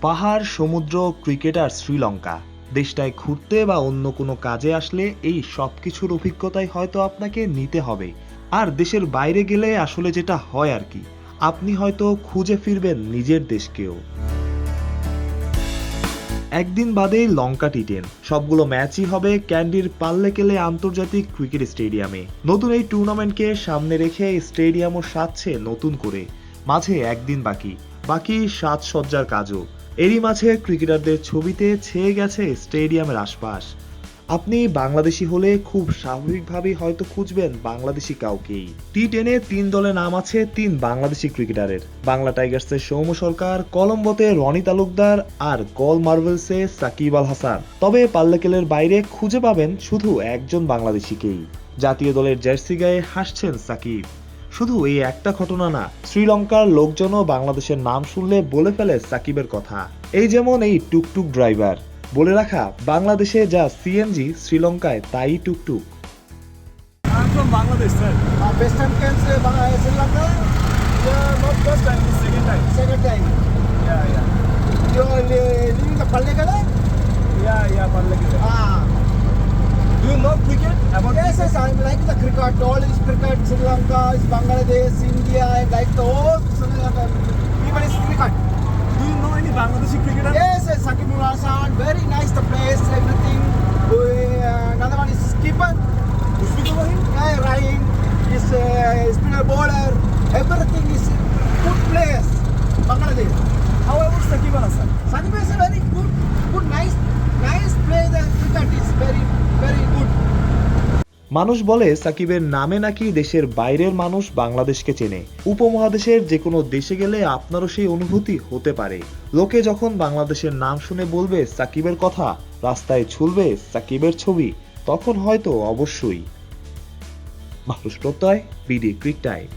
পাহাড়, সমুদ্র, ক্রিকেট আর শ্রীলঙ্কা, দেশটায় ঘুরতে বা অন্য কোনো কাজে আসলে এই সব কিছুর অভিজ্ঞতাই হয়তো আপনাকে নিতে হবে। আর দেশের বাইরে গেলে আসলে যেটা হয় আর কি, আপনি হয়তো খুঁজে ফিরবেন নিজের দেশকেও। একদিন বাদেই লঙ্কা টি10, সবগুলো ম্যাচই হবে ক্যান্ডির পাল্লেকেলে আন্তর্জাতিক ক্রিকেট স্টেডিয়ামে। নতুন এই টুর্নামেন্টকে সামনে রেখে স্টেডিয়ামও সাজছে নতুন করে। মাঝে একদিন বাকি, বাকি সাজসজ্জার কাজও। এরই মাঝে ক্রিকেটারদের ছবিতে ছেয়ে গেছে স্টেডিয়ামের আশপাশ। আপনি বাংলাদেশি হলে খুব স্বাভাবিকভাবেই হয়তো খুঁজবেন বাংলাদেশি কাউকেই। টি10-এ 3 দলে নাম আছে 3 বাংলাদেশি ক্রিকেটারের। বাংলা টাইগার্সে সৌম্য সরকার, কলম্বোতে রনি তালুকদার আর গল মার্ভেলসে সাকিব আল হাসান। তবে পাল্লেকেলের বাইরে খুঁজে পাবেন শুধু একজন বাংলাদেশিকেই। জাতীয় দলের জার্সি গায়ে হাসছেন সাকিব। শুধু এই একটা ঘটনা না, শ্রীলঙ্কার লোকজনও বাংলাদেশের নাম শুনলে বলে ফেলে সাকিবের কথা। এই যেমন এই টুকটুক ড্রাইভার। বলে রাখা, বাংলাদেশে যা সিএনজি, শ্রীলঙ্কায় তাই টুকটুক। I'm from Bangladesh, sir. First time can say Sri Lanka? Yeah, not first time, the second time. Second time. Yeah. You are living the Pallegala? Yeah, Parlekile. Ah. Do you know cricket? About Yes, cricket? I like the cricket. All is cricket. Sri Lanka, is Bangladesh, India. I like the whole Sri Lanka. People is cricket. Do you know any Bangladeshi cricketer? Yes, Sakib Al Hasan. Very nice the place, everything. Another one is keeper. You speak about him? Yeah, Ryan is spinner bowler. Everything is good place. Bangladesh. How about Sakib Al Hasan? Sakib is a very good, nice play. The cricket is very good. মানুষ বলে সাকিবের নামে নাকি দেশের বাইরের মানুষ বাংলাদেশকে চেনে। উপমহাদেশের যে কোনো দেশে গেলে আপনারও সেই অনুভূতি হতে পারে। লোকে যখন বাংলাদেশের নাম শুনে বলবে সাকিবের কথা, রাস্তায় ঝুলবে সাকিবের ছবি, তখন হয়তো অবশ্যই। মানুষ প্রত্যয়, বিডি ক্রিক টাইম।